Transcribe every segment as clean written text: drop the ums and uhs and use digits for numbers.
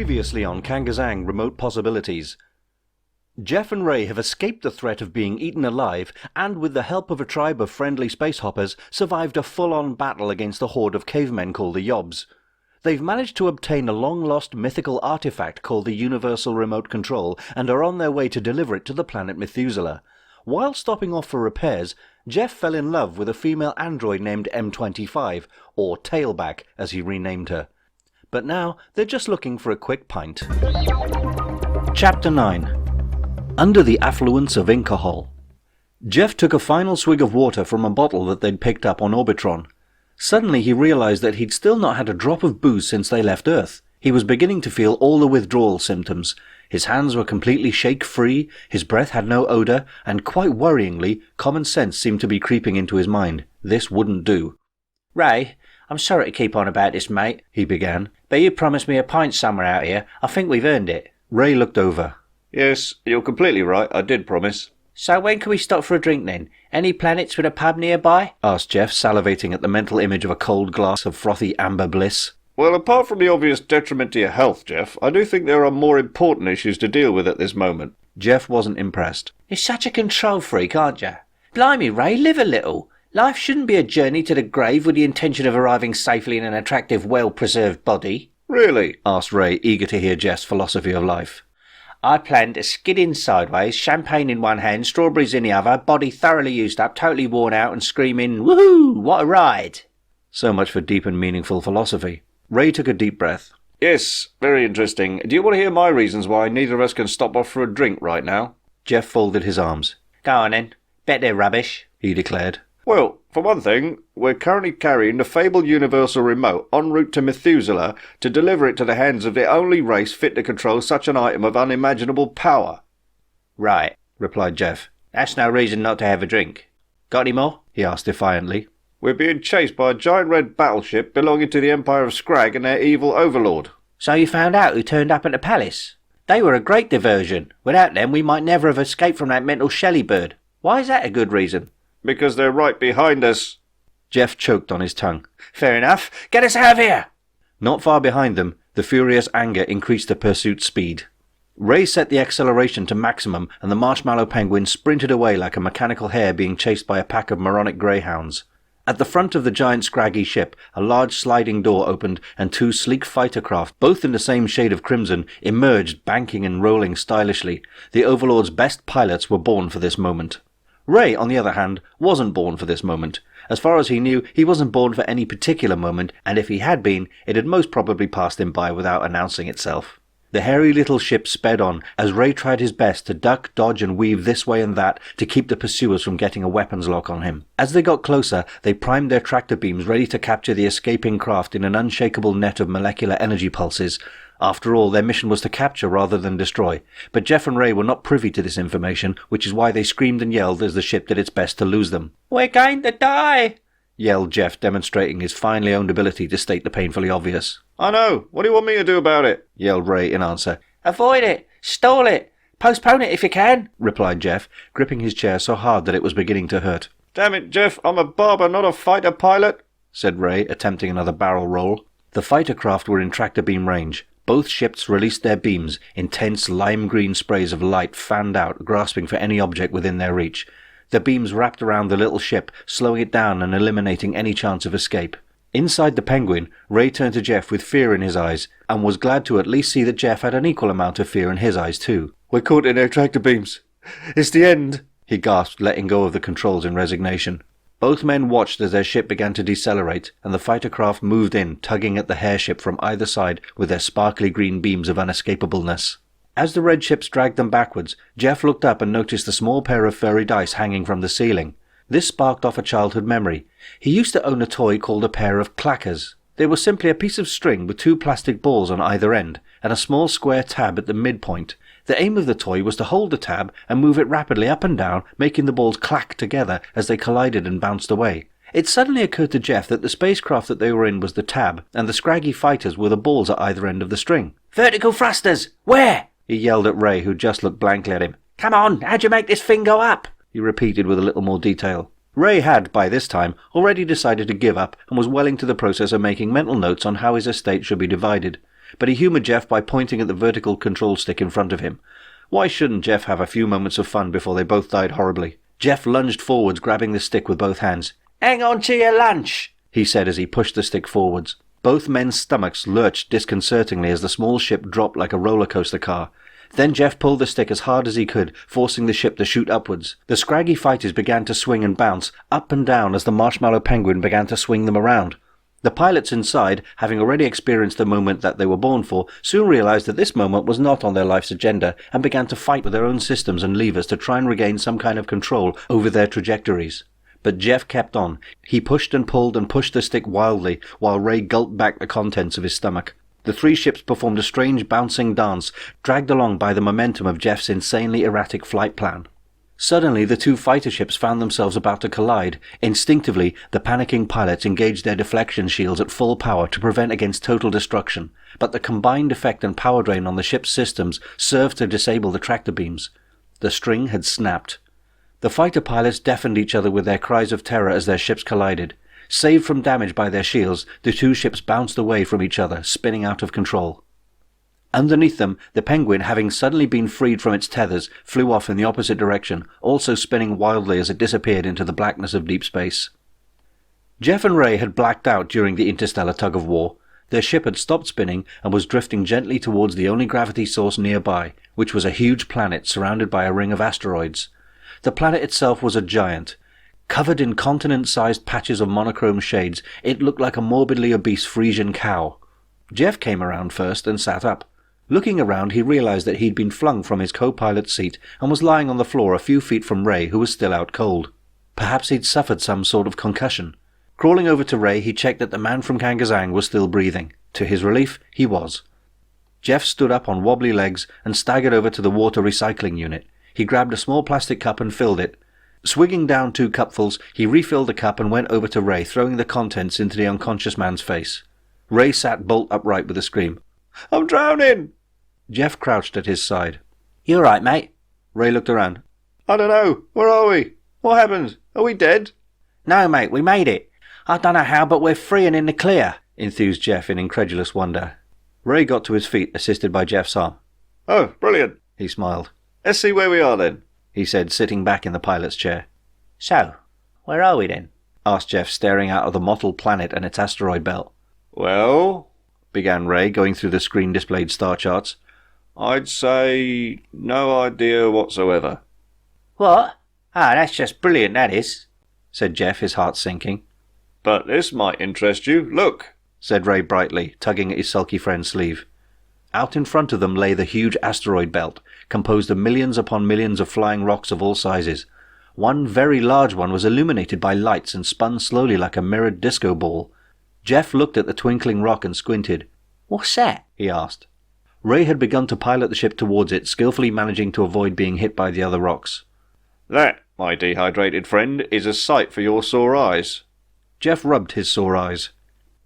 Previously on KANGAZANG Remote Possibilities. Jeff and Ray have escaped the threat of being eaten alive and, with the help of a tribe of friendly space hoppers, survived a full-on battle against a horde of cavemen called the Yobs. They've managed to obtain a long-lost mythical artifact called the Universal Remote Control and are on their way to deliver it to the planet Methuselah. While stopping off for repairs, Jeff fell in love with a female android named M25, or Tailback as he renamed her. But now they're just looking for a quick pint. Chapter 9. Under the Affluence of Incahol. Jeff took a final swig of water from a bottle that they'd picked up on Orbitron. Suddenly he realized that he'd still not had a drop of booze since they left Earth. He was beginning to feel all the withdrawal symptoms. His hands were completely shake-free, his breath had no odor, and quite worryingly, common sense seemed to be creeping into his mind. This wouldn't do. "Ray, I'm sorry to keep on about this, mate," he began, "but you promised me a pint somewhere out here. I think we've earned it." Ray looked over. "Yes, you're completely right. I did promise." "So when can we stop for a drink then? Any planets with a pub nearby?" asked Jeff, salivating at the mental image of a cold glass of frothy amber bliss. Well, apart from the obvious detriment to your health, Jeff, I do think there are more important issues to deal with at this moment. Jeff wasn't impressed. "You're such a control freak, aren't you? Blimey, Ray, live a little. Life shouldn't be a journey to the grave with the intention of arriving safely in an attractive, well-preserved body." Really? asked Ray, eager to hear Jeff's philosophy of life. "I planned to skid in sideways, champagne in one hand, strawberries in the other, body thoroughly used up, totally worn out, and screaming, 'Woohoo! What a ride!'" So much for deep and meaningful philosophy. Ray took a deep breath. Yes, very interesting. Do you want to hear my reasons why neither of us can stop off for a drink right now? Jeff folded his arms. "Go on then. Bet they're rubbish," he declared. Well, for one thing, we're currently carrying the fabled Universal Remote en route to Methuselah to deliver it to the hands of the only race fit to control such an item of unimaginable power. "Right," replied Jeff. "That's no reason not to have a drink. Got any more?" he asked defiantly. We're being chased by a giant red battleship belonging to the Empire of Scrag and their evil overlord. "So you found out who turned up at the palace? They were a great diversion. Without them we might never have escaped from that mental Shelley bird. Why is that a good reason?" Because they're right behind us. Jeff choked on his tongue. "Fair enough. Get us out of here!" Not far behind them, the furious anger increased the pursuit speed. Ray set the acceleration to maximum, and the marshmallow penguin sprinted away like a mechanical hare being chased by a pack of moronic greyhounds. At the front of the giant scraggy ship, a large sliding door opened, and two sleek fighter craft, both in the same shade of crimson, emerged, banking and rolling stylishly. The Overlord's best pilots were born for this moment. Ray, on the other hand, wasn't born for this moment. As far as he knew, he wasn't born for any particular moment, and if he had been, it had most probably passed him by without announcing itself. The hairy little ship sped on, as Ray tried his best to duck, dodge and weave this way and that to keep the pursuers from getting a weapons lock on him. As they got closer, they primed their tractor beams ready to capture the escaping craft in an unshakable net of molecular energy pulses. After all, their mission was to capture rather than destroy. But Jeff and Ray were not privy to this information, which is why they screamed and yelled as the ship did its best to lose them. "We're going to die!" yelled Jeff, demonstrating his finely owned ability to state the painfully obvious. I know. What do you want me to do about it? Yelled Ray in answer. "Avoid it! Stall it! Postpone it if you can!" replied Jeff, gripping his chair so hard that it was beginning to hurt. Damn it, Jeff, I'm a barber, not a fighter pilot, said Ray, attempting another barrel roll. The fighter craft were in tractor beam range. Both ships released their beams, intense lime-green sprays of light fanned out, grasping for any object within their reach. The beams wrapped around the little ship, slowing it down and eliminating any chance of escape. Inside the Penguin, Ray turned to Jeff with fear in his eyes, and was glad to at least see that Jeff had an equal amount of fear in his eyes too. We're caught in their tractor beams. It's the end, he gasped, letting go of the controls in resignation. Both men watched as their ship began to decelerate, and the fighter craft moved in, tugging at the hairship from either side with their sparkly green beams of unescapableness. As the red ships dragged them backwards, Jeff looked up and noticed a small pair of furry dice hanging from the ceiling. This sparked off a childhood memory. He used to own a toy called a pair of clackers. They were simply a piece of string with two plastic balls on either end, and a small square tab at the midpoint. The aim of the toy was to hold the tab and move it rapidly up and down, making the balls clack together as they collided and bounced away. It suddenly occurred to Jeff that the spacecraft that they were in was the tab, and the scraggy fighters were the balls at either end of the string. "Vertical thrusters! Where?" he yelled at Ray, who just looked blankly at him. "Come on, how'd you make this thing go up?" he repeated with a little more detail. Ray had, by this time, already decided to give up and was well into the process of making mental notes on how his estate should be divided. but he humoured Jeff by pointing at the vertical control stick in front of him. Why shouldn't Jeff have a few moments of fun before they both died horribly? Jeff lunged forwards, grabbing the stick with both hands. "Hang on to your lunch," he said as he pushed the stick forwards. Both men's stomachs lurched disconcertingly as the small ship dropped like a roller coaster car. Then Jeff pulled the stick as hard as he could, forcing the ship to shoot upwards. The scraggy fighters began to swing and bounce, up and down as the marshmallow penguin began to swing them around. The pilots inside, having already experienced the moment that they were born for, soon realized that this moment was not on their life's agenda and began to fight with their own systems and levers to try and regain some kind of control over their trajectories. But Jeff kept on. He pushed and pushed the stick wildly, while Ray gulped back the contents of his stomach. The three ships performed a strange bouncing dance, dragged along by the momentum of Jeff's insanely erratic flight plan. Suddenly, the two fighter ships found themselves about to collide. Instinctively, the panicking pilots engaged their deflection shields at full power to prevent against total destruction, but the combined effect and power drain on the ship's systems served to disable the tractor beams. The string had snapped. The fighter pilots deafened each other with their cries of terror as their ships collided. Saved from damage by their shields, the two ships bounced away from each other, spinning out of control. Underneath them, the Penguin, having suddenly been freed from its tethers, flew off in the opposite direction, also spinning wildly as it disappeared into the blackness of deep space. Jeff and Ray had blacked out during the interstellar tug-of-war. Their ship had stopped spinning and was drifting gently towards the only gravity source nearby, which was a huge planet surrounded by a ring of asteroids. The planet itself was a giant. Covered in continent-sized patches of monochrome shades, it looked like a morbidly obese Frisian cow. Jeff came around first and sat up. Looking around, he realized that he'd been flung from his co-pilot's seat and was lying on the floor a few feet from Ray, who was still out cold. Perhaps he'd suffered some sort of concussion. Crawling over to Ray, he checked that the man from KANGAZANG was still breathing. To his relief, he was. Jeff stood up on wobbly legs and staggered over to the water recycling unit. He grabbed a small plastic cup and filled it. Swigging down 2 cupfuls, he refilled the cup and went over to Ray, throwing the contents into the unconscious man's face. Ray sat bolt upright with a scream. "I'm drowning!" Jeff crouched at his side. "You all right, mate?" Ray looked around. "I don't know. Where are we? What happened? Are we dead?" "No, mate, we made it. I don't know how, but we're free and in the clear," enthused Jeff in incredulous wonder. Ray got to his feet, assisted by Jeff's arm. "Oh, brilliant. He smiled. Let's see where we are then," he said, sitting back in the pilot's chair. "So, where are we then?" asked Jeff, staring out of the mottled planet and its asteroid belt. "Well," began Ray, going through the screen-displayed star charts, "I'd say no idea whatsoever." "What? Ah, that's just brilliant, that is," said Jeff, his heart sinking. "But this might interest you. Look," said Ray brightly, tugging at his sulky friend's sleeve. Out in front of them lay the huge asteroid belt, composed of millions upon millions of flying rocks of all sizes. One very large one was illuminated by lights and spun slowly like a mirrored disco ball. Jeff looked at the twinkling rock and squinted. "What's that?" he asked. Ray had begun to pilot the ship towards it, skillfully managing to avoid being hit by the other rocks. "That, my dehydrated friend, is a sight for your sore eyes." Jeff rubbed his sore eyes.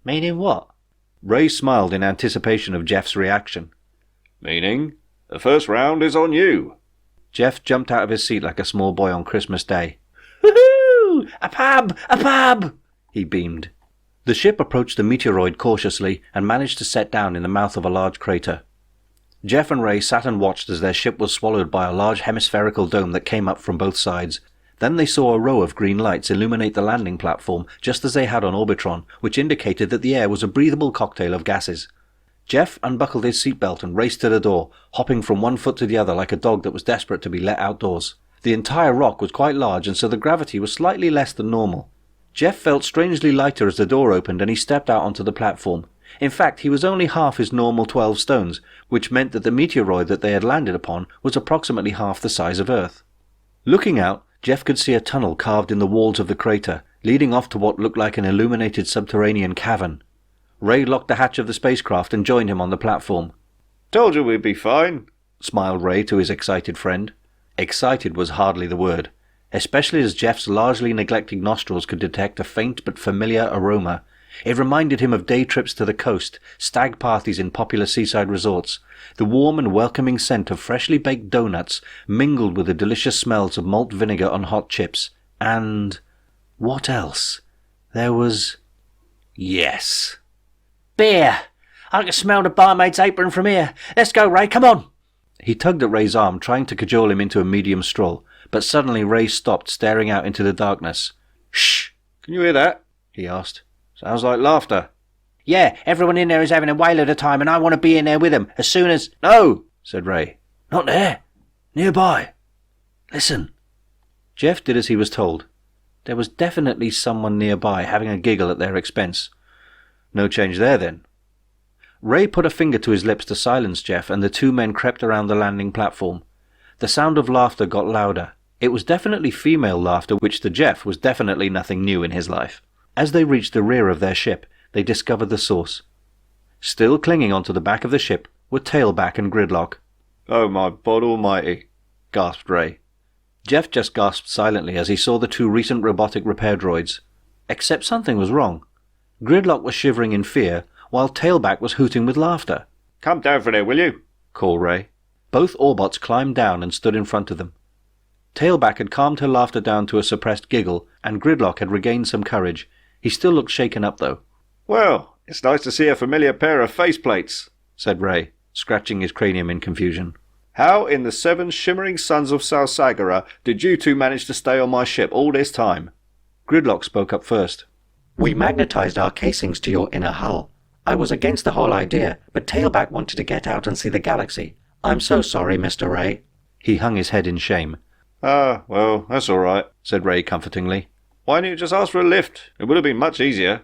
"Meaning what?" Ray smiled in anticipation of Jeff's reaction. "Meaning, the first round is on you." Jeff jumped out of his seat like a small boy on Christmas Day. "Woohoo! A pub! A pub!" he beamed. The ship approached the meteoroid cautiously and managed to set down in the mouth of a large crater. Jeff and Ray sat and watched as their ship was swallowed by a large hemispherical dome that came up from both sides. Then they saw a row of green lights illuminate the landing platform, just as they had on Orbitron, which indicated that the air was a breathable cocktail of gases. Jeff unbuckled his seatbelt and raced to the door, hopping from one foot to the other like a dog that was desperate to be let outdoors. The entire rock was quite large, and so the gravity was slightly less than normal. Jeff felt strangely lighter as the door opened and he stepped out onto the platform. In fact, he was only half his normal 12 stones, which meant that the meteoroid that they had landed upon was approximately half the size of Earth. Looking out, Jeff could see a tunnel carved in the walls of the crater, leading off to what looked like an illuminated subterranean cavern. Ray locked the hatch of the spacecraft and joined him on the platform. "Told you we'd be fine," smiled Ray to his excited friend. Excited was hardly the word, especially as Jeff's largely neglected nostrils could detect a faint but familiar aroma. It reminded him of day trips to the coast, stag parties in popular seaside resorts. The warm and welcoming scent of freshly baked donuts mingled with the delicious smells of malt vinegar on hot chips. And what else? There was... yes. "Beer! I can smell the barmaid's apron from here. Let's go, Ray, come on. He tugged at Ray's arm, trying to cajole him into a medium stroll, but suddenly Ray stopped, staring out into the darkness. Shh! Can you hear that? He asked. Sounds like laughter. Yeah, everyone in there is having a whale of a time, and I want to be in there with them as soon as... No, said Ray. Not there. Nearby. Listen. Jeff did as he was told. There was definitely someone nearby having a giggle at their expense. No change there, then. Ray put a finger to his lips to silence Jeff, and the two men crept around the landing platform. The sound of laughter got louder. It was definitely female laughter, which to Jeff was definitely nothing new in his life. As they reached the rear of their ship, they discovered the source. Still clinging onto the back of the ship were Tailback and Gridlock. Oh, my bod almighty, gasped Ray. Jeff just gasped silently as he saw the two recent robotic repair droids. Except something was wrong. Gridlock was shivering in fear, while Tailback was hooting with laughter. Come down from there, will you? Called Ray. Both Orbots climbed down and stood in front of them. Tailback had calmed her laughter down to a suppressed giggle, and Gridlock had regained some courage. He still looked shaken up, though. Well, it's nice to see a familiar pair of faceplates, said Ray, scratching his cranium in confusion. How in the 7 shimmering suns of Salsagara did you two manage to stay on my ship all this time? Gridlock spoke up first. We magnetized our casings to your inner hull. I was against the whole idea, but Tailback wanted to get out and see the galaxy. I'm so sorry, Mr. Ray. He hung his head in shame. Ah, well, that's all right, said Ray comfortingly. Why didn't you just ask for a lift? It would have been much easier.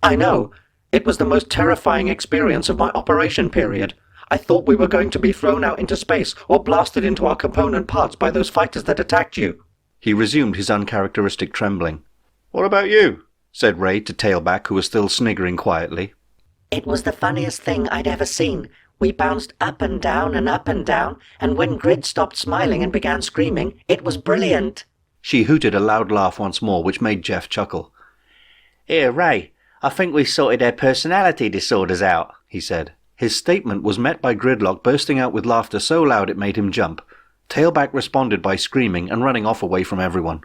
I know. It was the most terrifying experience of my operation period. I thought we were going to be thrown out into space or blasted into our component parts by those fighters that attacked you. He resumed his uncharacteristic trembling. What about you? Said Ray to Tailback, who was still sniggering quietly. It was the funniest thing I'd ever seen. We bounced up and down, and when Grid stopped smiling and began screaming, it was brilliant. She hooted a loud laugh once more, which made Jeff chuckle. Here, Ray, I think we've sorted their personality disorders out, he said. His statement was met by Gridlock bursting out with laughter so loud it made him jump. Tailback responded by screaming and running off away from everyone.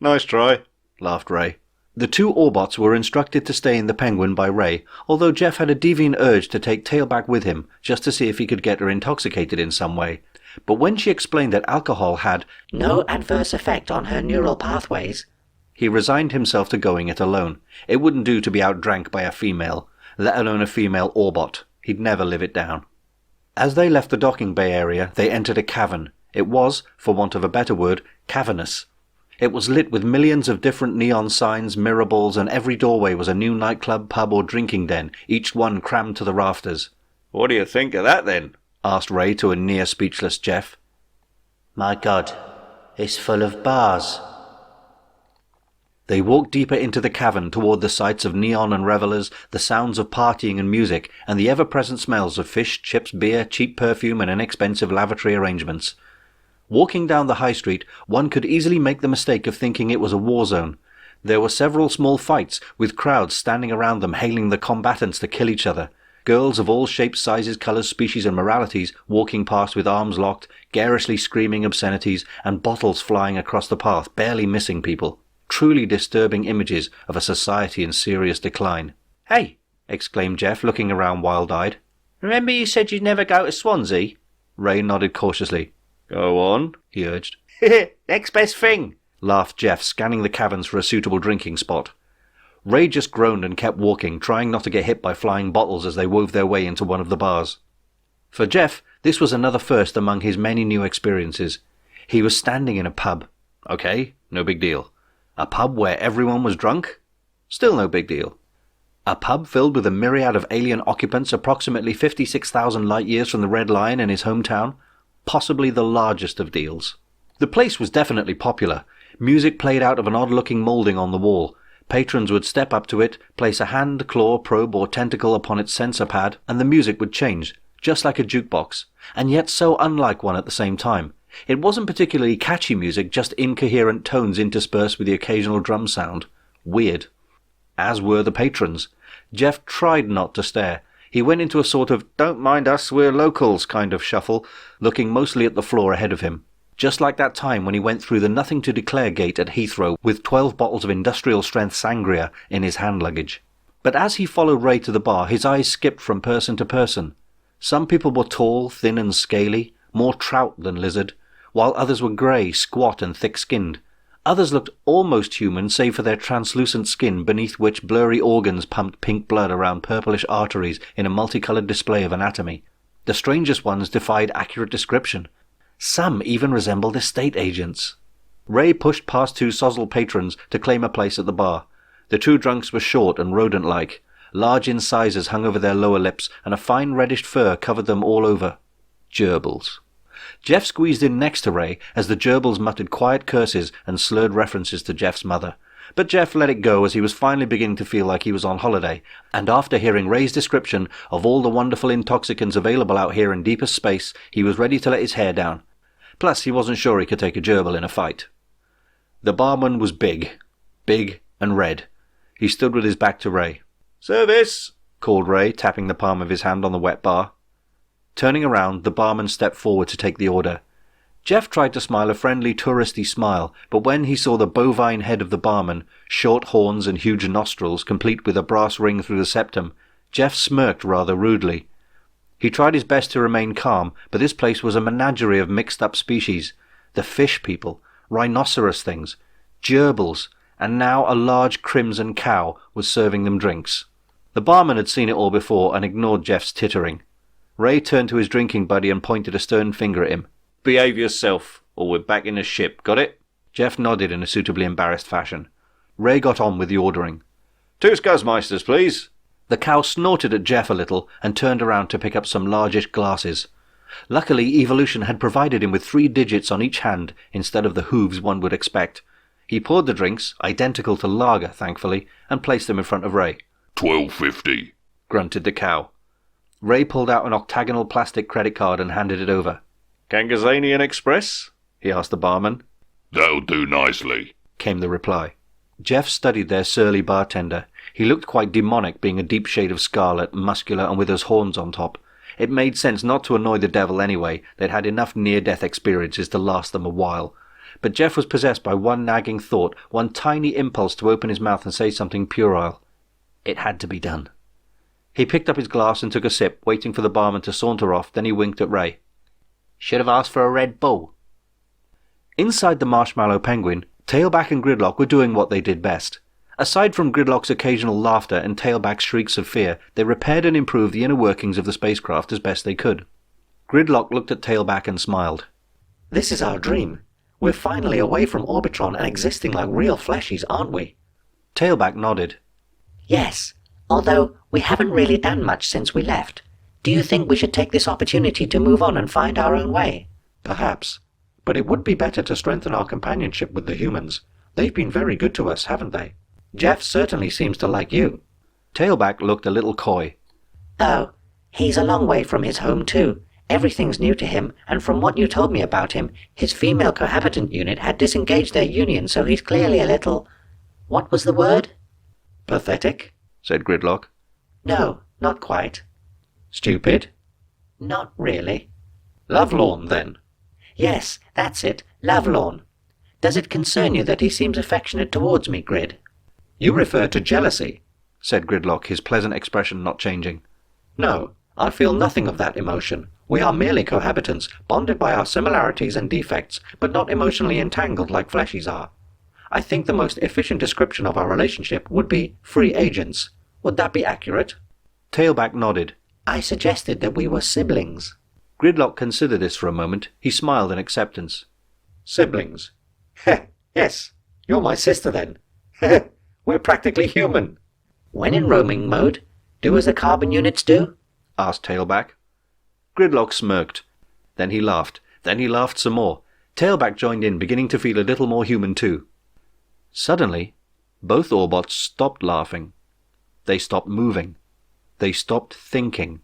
Nice try, laughed Ray. The two Orbots were instructed to stay in the Penguin by Ray, although Jeff had a deviant urge to take Tailback with him, just to see if he could get her intoxicated in some way. But when she explained that alcohol had no adverse effect on her neural pathways, he resigned himself to going it alone. It wouldn't do to be outdrank by a female, let alone a female Orbot. He'd never live it down. As they left the docking bay area, they entered a cavern. It was, for want of a better word, cavernous. It was lit with millions of different neon signs, mirror balls, and every doorway was a new nightclub, pub, or drinking den, each one crammed to the rafters. What do you think of that, then? Asked Ray to a near-speechless Jeff. My God, it's full of bars. They walked deeper into the cavern toward the sights of neon and revelers, the sounds of partying and music, and the ever-present smells of fish, chips, beer, cheap perfume, and inexpensive lavatory arrangements. Walking down the high street, one could easily make the mistake of thinking it was a war zone. There were several small fights, with crowds standing around them hailing the combatants to kill each other. Girls of all shapes, sizes, colours, species, and moralities walking past with arms locked, garishly screaming obscenities, and bottles flying across the path, barely missing people. Truly disturbing images of a society in serious decline. Hey, exclaimed Jeff, looking around wild-eyed. Remember you said you'd never go to Swansea? Ray nodded cautiously. Go on, he urged. Next best thing, laughed Jeff, scanning the caverns for a suitable drinking spot. Ray just groaned and kept walking, trying not to get hit by flying bottles as they wove their way into one of the bars. For Jeff, this was another first among his many new experiences. He was standing in a pub. Okay, no big deal. A pub where everyone was drunk? Still no big deal. A pub filled with a myriad of alien occupants approximately 56,000 light-years from the Red Lion in his hometown? Possibly the largest of deals. The place was definitely popular. Music played out of an odd-looking moulding on the wall. Patrons would step up to it, place a hand, claw, probe, or tentacle upon its sensor pad, and the music would change, just like a jukebox, and yet so unlike one at the same time. It wasn't particularly catchy music, just incoherent tones interspersed with the occasional drum sound. Weird. As were the patrons. Jeff tried not to stare. He went into a sort of "don't mind us, we're locals" kind of shuffle, looking mostly at the floor ahead of him. Just like that time when he went through the nothing-to-declare gate at Heathrow with 12 bottles of industrial-strength sangria in his hand luggage. But as he followed Ray to the bar, his eyes skipped from person to person. Some people were tall, thin and scaly, more trout than lizard, while others were grey, squat and thick-skinned. Others looked almost human, save for their translucent skin beneath which blurry organs pumped pink blood around purplish arteries in a multicoloured display of anatomy. The strangest ones defied accurate description. Some even resembled estate agents. Ray pushed past 2 sozzle patrons to claim a place at the bar. The 2 drunks were short and rodent-like. Large incisors hung over their lower lips, and a fine reddish fur covered them all over. Gerbils. Jeff squeezed in next to Ray as the gerbils muttered quiet curses and slurred references to Jeff's mother. But Jeff let it go as he was finally beginning to feel like he was on holiday, and after hearing Ray's description of all the wonderful intoxicants available out here in deepest space, he was ready to let his hair down. Plus, he wasn't sure he could take a gerbil in a fight. The barman was big and red. He stood with his back to Ray. "Service!" called Ray, tapping the palm of his hand on the wet bar. Turning around, the barman stepped forward to take the order. Jeff tried to smile a friendly, touristy smile, but when he saw the bovine head of the barman, short horns and huge nostrils, complete with a brass ring through the septum, Jeff smirked rather rudely. He tried his best to remain calm, but this place was a menagerie of mixed-up species. The fish people, rhinoceros things, gerbils, and now a large crimson cow was serving them drinks. The barman had seen it all before and ignored Jeff's tittering. Ray turned to his drinking buddy and pointed a stern finger at him. "Behave yourself, or we're back in the ship, got it?" Jeff nodded in a suitably embarrassed fashion. Ray got on with the ordering. "2 Scuzzmeisters, please." The cow snorted at Jeff a little and turned around to pick up some largish glasses. Luckily, evolution had provided him with 3 digits on each hand instead of the hooves one would expect. He poured the drinks, identical to lager, thankfully, and placed them in front of Ray. $12.50, grunted the cow. Ray pulled out an octagonal plastic credit card and handed it over. "Kangazanian Express?" he asked the barman. That'll do nicely, came the reply. Jeff studied their surly bartender. He looked quite demonic, being a deep shade of scarlet, muscular and with his horns on top. It made sense not to annoy the devil anyway. They'd had enough near-death experiences to last them a while. But Jeff was possessed by one nagging thought, one tiny impulse to open his mouth and say something puerile. It had to be done. He picked up his glass and took a sip, waiting for the barman to saunter off. Then he winked at Ray. Should have asked for a Red Bull. Inside the Marshmallow Penguin, Tailback and Gridlock were doing what they did best. Aside from Gridlock's occasional laughter and Tailback's shrieks of fear, they repaired and improved the inner workings of the spacecraft as best they could. Gridlock looked at Tailback and smiled. This is our dream. We're finally away from Orbitron and existing like real fleshies, aren't we? Tailback nodded. Yes, although we haven't really done much since we left. Do you think we should take this opportunity to move on and find our own way? Perhaps. But it would be better to strengthen our companionship with the humans. They've been very good to us, haven't they? Jeff certainly seems to like you. Tailback looked a little coy. Oh, he's a long way from his home too. Everything's new to him, and from what you told me about him, his female cohabitant unit had disengaged their union, so he's clearly a little... What was the word? Pathetic? Said Gridlock. No, not quite. Stupid? Not really. Lovelorn, then? Yes, that's it, lovelorn. Does it concern you that he seems affectionate towards me, Grid? You refer to jealousy, said Gridlock, his pleasant expression not changing. No, I feel nothing of that emotion. We are merely cohabitants, bonded by our similarities and defects, but not emotionally entangled like fleshies are. I think the most efficient description of our relationship would be free agents. Would that be accurate? Tailback nodded. I suggested that we were siblings. Gridlock considered this for a moment. He smiled in acceptance. Siblings? Heh, yes. You're my sister then. Heh, we're practically human. When in roaming mode, do as the carbon units do? Asked Tailback. Gridlock smirked. Then he laughed. Then he laughed some more. Tailback joined in, beginning to feel a little more human too. Suddenly, both Orbots stopped laughing. They stopped moving. They stopped thinking.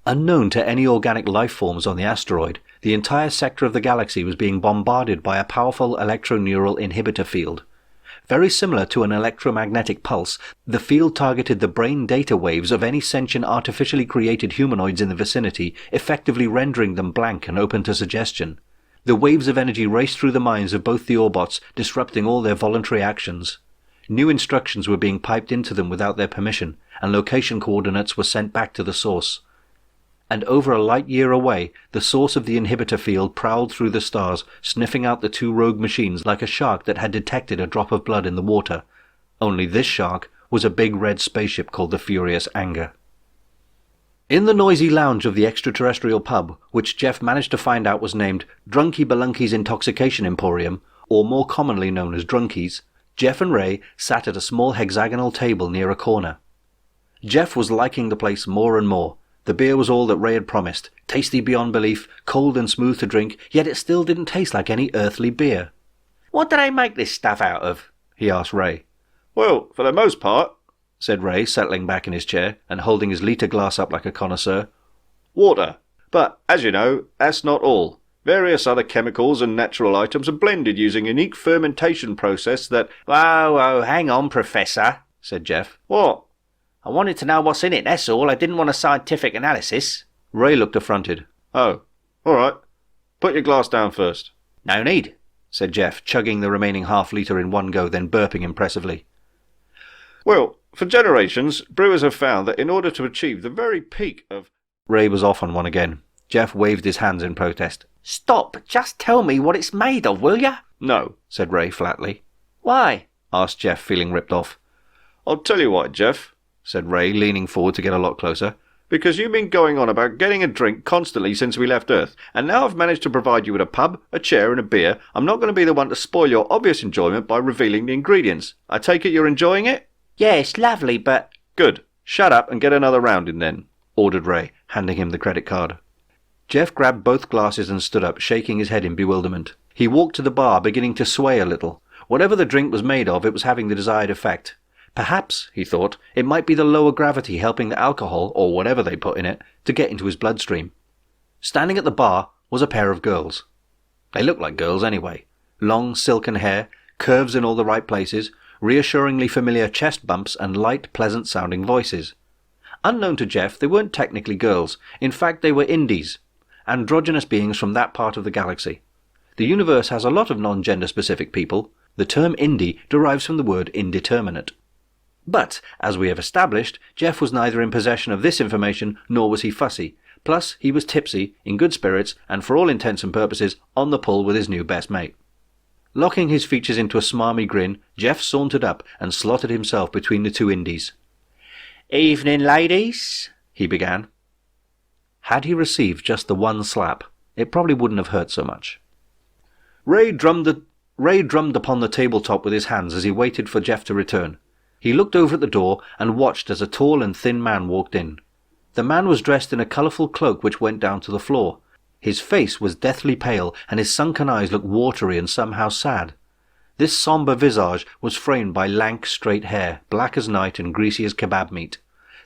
Unknown to any organic life forms on the asteroid, the entire sector of the galaxy was being bombarded by a powerful electroneural inhibitor field. Very similar to an electromagnetic pulse, the field targeted the brain data waves of any sentient artificially created humanoids in the vicinity, effectively rendering them blank and open to suggestion. The waves of energy raced through the minds of both the Orbots, disrupting all their voluntary actions. New instructions were being piped into them without their permission, and location coordinates were sent back to the source. And over a light year away, the source of the inhibitor field prowled through the stars, sniffing out the two rogue machines like a shark that had detected a drop of blood in the water. Only this shark was a big red spaceship called the Furious Anger. In the noisy lounge of the extraterrestrial pub, which Jeff managed to find out was named Drunky Balunky's Intoxication Emporium, or more commonly known as Drunkies, Jeff and Ray sat at a small hexagonal table near a corner. Jeff was liking the place more and more. The beer was all that Ray had promised, tasty beyond belief, cold and smooth to drink, yet it still didn't taste like any earthly beer. What do they make this stuff out of? He asked Ray. Well, for the most part, said Ray, settling back in his chair and holding his litre glass up like a connoisseur. Water. But, as you know, that's not all. Various other chemicals and natural items are blended using a unique fermentation process that... Oh, hang on, Professor, said Jeff. What? I wanted to know what's in it, that's all. I didn't want a scientific analysis. Ray looked affronted. Oh, all right. Put your glass down first. No need, said Jeff, chugging the remaining half-litre in one go, then burping impressively. Well, for generations, brewers have found that in order to achieve the very peak of... Ray was off on one again. Jeff waved his hands in protest. Stop, just tell me what it's made of, will ya? No, said Ray flatly. Why? Asked Jeff, feeling ripped off. I'll tell you why, Jeff, said Ray, leaning forward to get a lot closer. Because you've been going on about getting a drink constantly since we left Earth, and now I've managed to provide you with a pub, a chair and a beer. I'm not going to be the one to spoil your obvious enjoyment by revealing the ingredients. I take it you're enjoying it? Yeah, it's lovely, but... Good. Shut up and get another round in then, ordered Ray, handing him the credit card. Jeff grabbed both glasses and stood up, shaking his head in bewilderment. He walked to the bar, beginning to sway a little. Whatever the drink was made of, it was having the desired effect. Perhaps, he thought, it might be the lower gravity helping the alcohol, or whatever they put in it, to get into his bloodstream. Standing at the bar was a pair of girls. They looked like girls anyway. Long, silken hair, curves in all the right places, reassuringly familiar chest bumps and light, pleasant-sounding voices. Unknown to Jeff, they weren't technically girls. In fact, they were indies, androgynous beings from that part of the galaxy. The universe has a lot of non-gender-specific people. The term indie derives from the word indeterminate. But, as we have established, Jeff was neither in possession of this information nor was he fussy. Plus, he was tipsy, in good spirits, and for all intents and purposes, on the pull with his new best mate. Locking his features into a smarmy grin, Jeff sauntered up and slotted himself between the two indies. Evening, ladies, he began. Had he received just the one slap, it probably wouldn't have hurt so much. Ray drummed upon the tabletop with his hands as he waited for Jeff to return. He looked over at the door and watched as a tall and thin man walked in. The man was dressed in a colourful cloak which went down to the floor. His face was deathly pale, and his sunken eyes looked watery and somehow sad. This sombre visage was framed by lank, straight hair, black as night and greasy as kebab meat.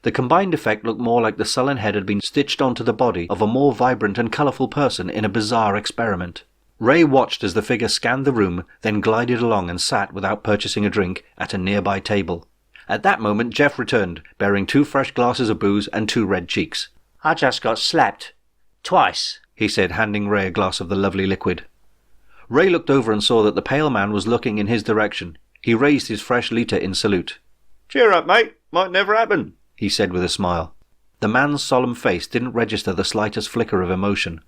The combined effect looked more like the sullen head had been stitched onto the body of a more vibrant and colourful person in a bizarre experiment. Ray watched as the figure scanned the room, then glided along and sat, without purchasing a drink, at a nearby table. At that moment Jeff returned, bearing 2 fresh glasses of booze and 2 red cheeks. I just got slapped. Twice, he said, handing Ray a glass of the lovely liquid. Ray looked over and saw that the pale man was looking in his direction. He raised his fresh litre in salute. Cheer up, mate. Might never happen, he said with a smile. The man's solemn face didn't register the slightest flicker of emotion.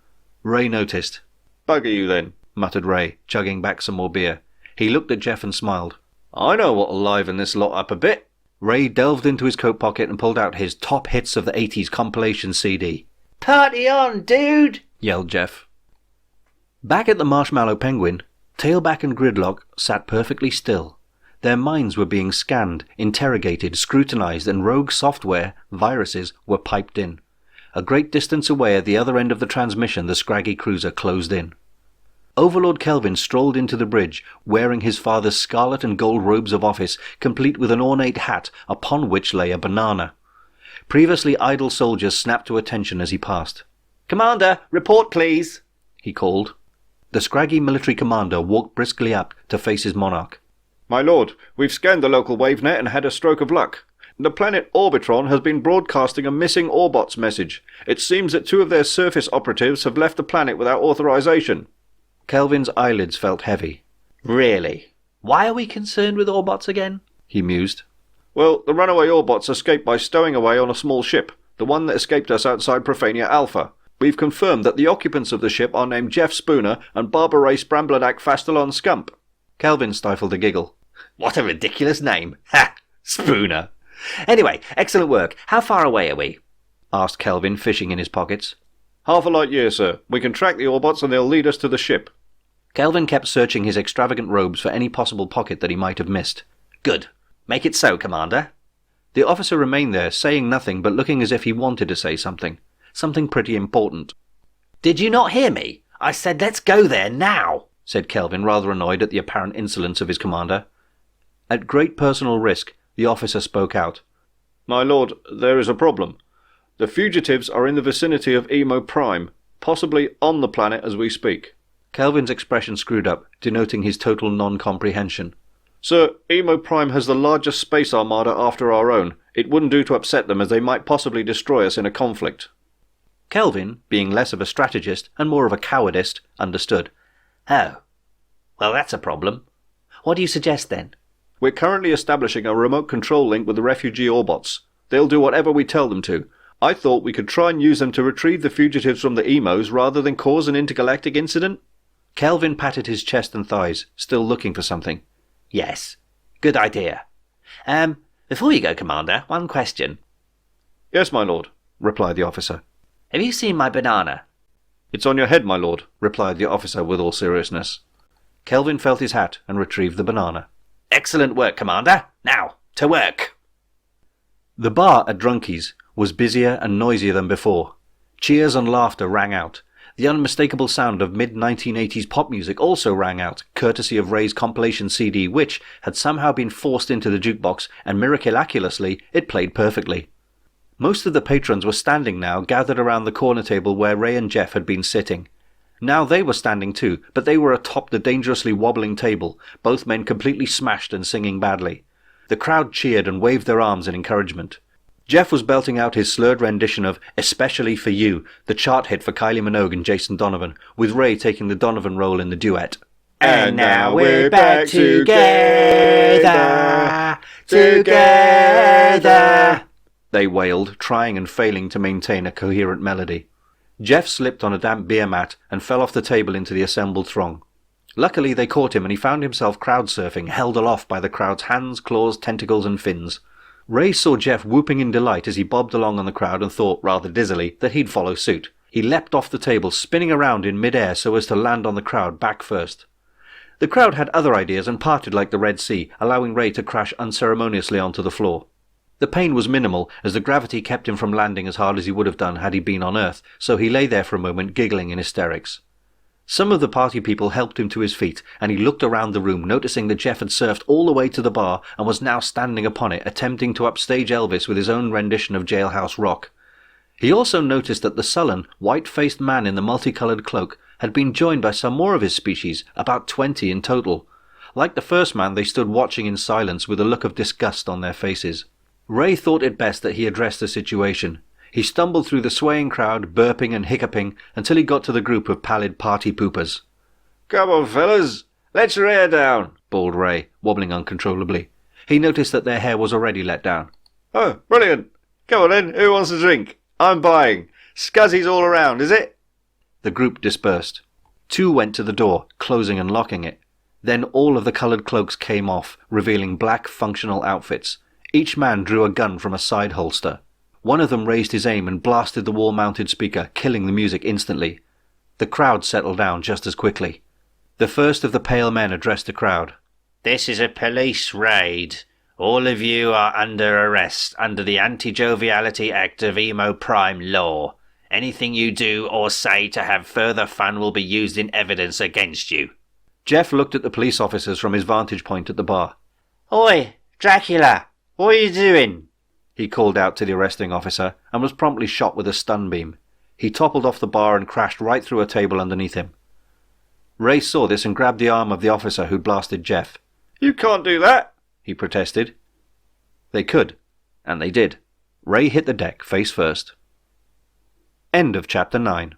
Ray noticed. Bugger you then, muttered Ray, chugging back some more beer. He looked at Jeff and smiled. I know what'll liven this lot up a bit. Ray delved into his coat pocket and pulled out his top hits of the 80s compilation CD. Party on, dude! Yelled Jeff. Back at the Marshmallow Penguin, Tailback and Gridlock sat perfectly still. Their minds were being scanned, interrogated, scrutinized, and rogue software, viruses, were piped in. A great distance away at the other end of the transmission, the scraggy cruiser closed in. Overlord Kelvin strolled into the bridge, wearing his father's scarlet and gold robes of office, complete with an ornate hat upon which lay a banana. Previously idle soldiers snapped to attention as he passed. Commander, report please, he called. The scraggy military commander walked briskly up to face his monarch. My lord, we've scanned the local wavenet and had a stroke of luck. The planet Orbitron has been broadcasting a missing Orbots message. It seems that 2 of their surface operatives have left the planet without authorization. Kelvin's eyelids felt heavy. Really? Why are we concerned with Orbots again? he mused. Well, the runaway Orbots escaped by stowing away on a small ship, the one that escaped us outside Profania Alpha. We've confirmed that the occupants of the ship are named Jeff Spooner and Barbara Ray Sprambladak Fastalon Scump. Kelvin stifled a giggle. What a ridiculous name. Ha! Spooner. Anyway, excellent work. How far away are we? Asked Kelvin, fishing in his pockets. Half a light year, sir. We can track the Orbots and they'll lead us to the ship. Kelvin kept searching his extravagant robes for any possible pocket that he might have missed. Good. Make it so, Commander. The officer remained there, saying nothing but looking as if he wanted to say something. Something pretty important. Did you not hear me? I said let's go there now, said Kelvin, rather annoyed at the apparent insolence of his commander. At great personal risk, the officer spoke out. My lord, there is a problem. The fugitives are in the vicinity of Emo Prime, possibly on the planet as we speak. Kelvin's expression screwed up, denoting his total non-comprehension. Sir, Emo Prime has the largest space armada after our own. It wouldn't do to upset them, as they might possibly destroy us in a conflict. Kelvin, being less of a strategist and more of a cowardist, understood. Oh. Well, that's a problem. What do you suggest then? We're currently establishing a remote control link with the refugee Orbots. They'll do whatever we tell them to. I thought we could try and use them to retrieve the fugitives from the Emos rather than cause an intergalactic incident. Kelvin patted his chest and thighs, still looking for something. Yes. Good idea. Before you go, Commander, one question. Yes, my lord, replied the officer. Have you seen my banana? It's on your head, my lord, replied the officer with all seriousness. Kelvin felt his hat and retrieved the banana. Excellent work, Commander. Now, to work. The bar at Drunkie's was busier and noisier than before. Cheers and laughter rang out. The unmistakable sound of mid-1980s pop music also rang out, courtesy of Ray's compilation CD, which had somehow been forced into the jukebox, and miraculously it played perfectly. Most of the patrons were standing now, gathered around the corner table where Ray and Jeff had been sitting. Now they were standing too, but they were atop the dangerously wobbling table, both men completely smashed and singing badly. The crowd cheered and waved their arms in encouragement. Jeff was belting out his slurred rendition of Especially for You, the chart hit for Kylie Minogue and Jason Donovan, with Ray taking the Donovan role in the duet. And now we're back together, they wailed, trying and failing to maintain a coherent melody. Jeff slipped on a damp beer mat and fell off the table into the assembled throng. Luckily they caught him and he found himself crowd surfing, held aloft by the crowd's hands, claws, tentacles and fins. Ray saw Jeff whooping in delight as he bobbed along on the crowd and thought, rather dizzily, that he'd follow suit. He leapt off the table, spinning around in mid-air so as to land on the crowd back first. The crowd had other ideas and parted like the Red Sea, allowing Ray to crash unceremoniously onto the floor. The pain was minimal, as the gravity kept him from landing as hard as he would have done had he been on Earth, so he lay there for a moment giggling in hysterics. Some of the party people helped him to his feet, and he looked around the room, noticing that Jeff had surfed all the way to the bar and was now standing upon it, attempting to upstage Elvis with his own rendition of Jailhouse Rock. He also noticed that the sullen, white-faced man in the multicolored cloak had been joined by some more of his species, about 20 in total. Like the first man, they stood watching in silence with a look of disgust on their faces. Ray thought it best that he address the situation. He stumbled through the swaying crowd, burping and hiccuping, until he got to the group of pallid party poopers. Come on, fellas, let your hair down, bawled Ray, wobbling uncontrollably. He noticed that their hair was already let down. Oh, brilliant. Come on then, who wants a drink? I'm buying. Scuzzies all around, is it? The group dispersed. 2 went to the door, closing and locking it. Then all of the coloured cloaks came off, revealing black, functional outfits. Each man drew a gun from a side holster. One of them raised his aim and blasted the wall-mounted speaker, killing the music instantly. The crowd settled down just as quickly. The first of the pale men addressed the crowd. This is a police raid. All of you are under arrest under the Anti-Joviality Act of Emo Prime law. Anything you do or say to have further fun will be used in evidence against you. Jeff looked at the police officers from his vantage point at the bar. Oi, Dracula, what are you doing? He called out to the arresting officer and was promptly shot with a stun beam. He toppled off the bar and crashed right through a table underneath him. Ray saw this and grabbed the arm of the officer who blasted Jeff. You can't do that, he protested. They could, and they did. Ray hit the deck face first. End of Chapter 9.